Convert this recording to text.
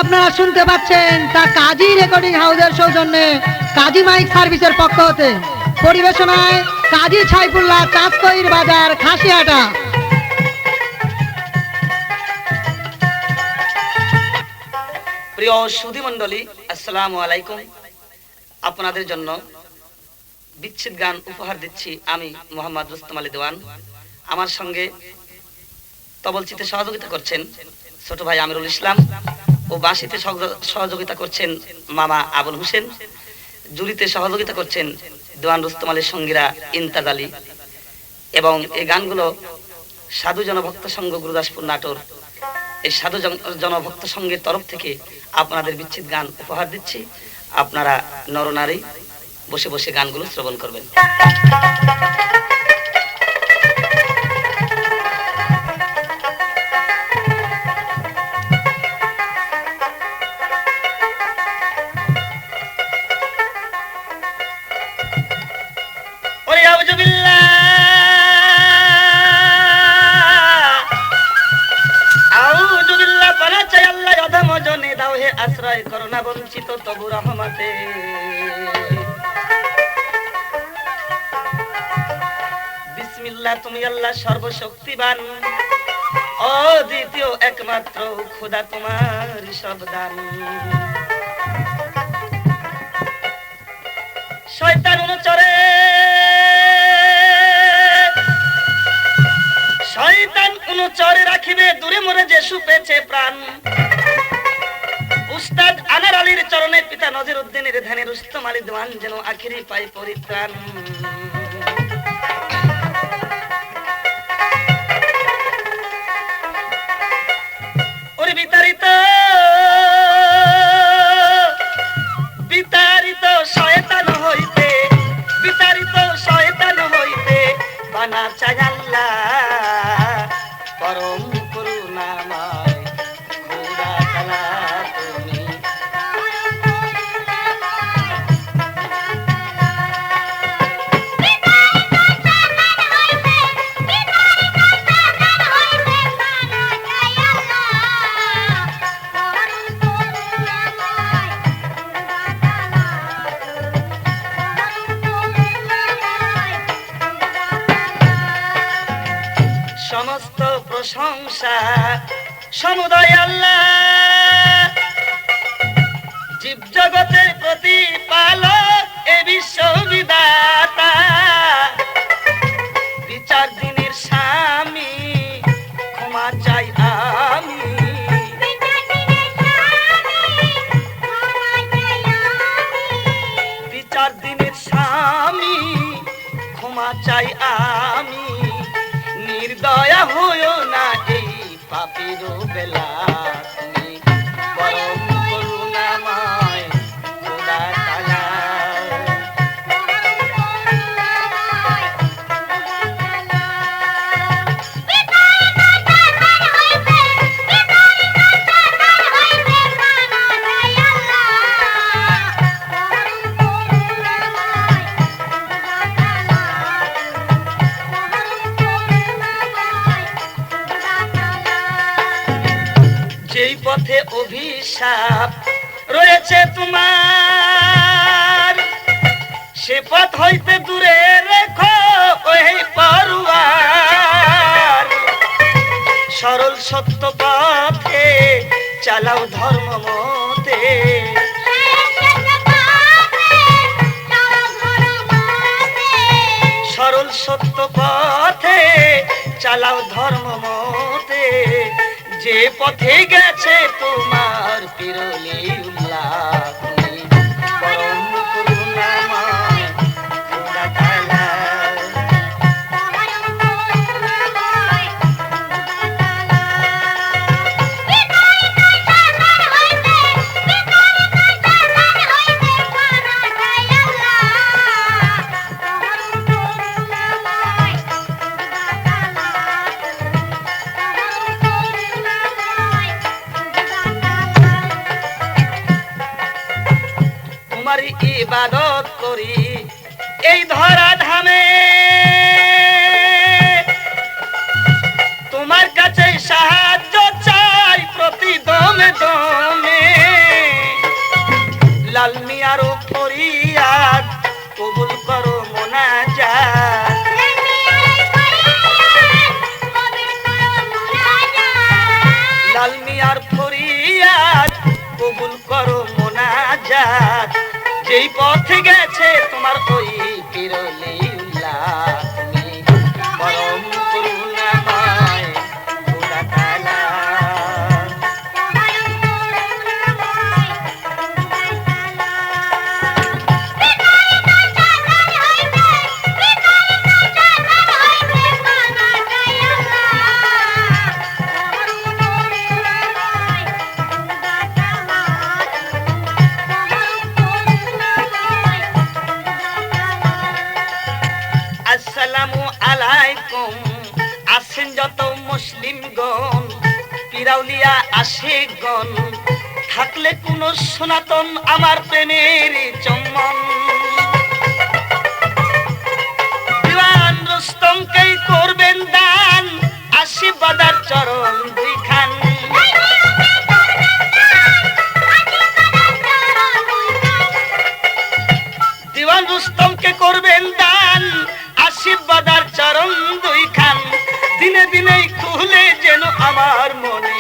আপনারা শুনতে পাচ্ছেন তা কাজী রেকর্ডিং হাউসের সৌজন্যে কাজী মাইক সার্ভিসের পক্ষ হতে পরিবেশনায় কাজী ছাইফুল্লাহ চাঁদকইর বাজার খাসিয়াটা। প্রিয় সুধী মণ্ডলী, আসসালামু আলাইকুম। আপনাদের জন্য বিচ্ছেদ গান উপহার দিচ্ছি আমি মোহাম্মদ রুস্তম আলী দেওয়ান। আমার সঙ্গে তবলচিতে সহযোগিতা করছেন ছোট ভাই আমিরুল ইসলাম ও বাঁশিতে সহযোগিতা করছেন মামা আবুল হোসেন। জুরিতে সহযোগিতা করছেন দেওয়ান রুস্তম আলীর সঙ্গীরা ইমতাজ আলী। এবং এই গানগুলো সাধু জনভক্ত সংঘ গুরুদাসপুর নাটোর, এই সাধু জনভক্ত সংঘের তরফ থেকে আপনাদের বিচ্ছেদ গান উপহার দিচ্ছি। আপনারা নরনারী বসে বসে গানগুলো শ্রবণ করবেন। আশ্রয় করোনা বঞ্চিত তবু রহমতে বিসমিল্লাহ, তুমি আল্লাহ সর্বশক্তিবান, অদ্বিতীয় একমাত্র খোদা, তোমার সব দান। শয়তান অনুচরে রাখিবে দূরে মরে যে সুপেছে প্রাণ। উস্তাদ আনার আলীর চরণে পিতা নজির উদ্দিনের ধ্যানে রুস্তম আলী দেওয়ান যেন আখিরি পাই পরিত্রাণ। ওরে বিতাড়িত শয়তান হইতে, বিতাড়িত শয়তান হইতে বানা চাই আল্লাহ পরম করুণাময় খোদা তাআলা। সমস্ত প্রশংসা সমুদয় আল্লাহ, জীব জগতের প্রতিপালক এ বিশ্ব বিধাতা। বিচার দিনের স্বামী ক্ষমা চাই আমি, বিচার দিনের স্বামী ক্ষমা চাই আমি। নির্দয়া হইও না এই পাপীর বেলা, তুমি পরম করুণাময় খোদা তাআলা। যেই পথে অভিশাপ রয়েছে তোমার, সে পথ হইতে দূরে রেখো ওই পরুয়ার। সরল সত্য পথে চালাও ধর্ম মতে, সরল সত্য পথে চালাও ধর্ম মতে। যে পথে গেছে তোমার পিরলি উল্লাহ, তুমি পরম করুণাময় খোদা তাআলা। তোমার ইবাদত করি এই ধরা ধামে, তোমার কাছে সাহায্য চাই প্রতি দমে দমে। আসসালামু আলাইকুম। আছেন যত মুসলিমগণ, পিরাউলিয়া আশিকগণ, থাকলে কোন সনাতন আমার প্রেমের চম্মন। দিওয়ান রুস্তমকেই করবেন দান, আশীর্বাদার চরণ দুইখান। দিওয়ান রুস্তমকে করবেন দান, আশীর্বাদার চরণ দুইখান। দিনে দিনে খুলে যেন আমার মনে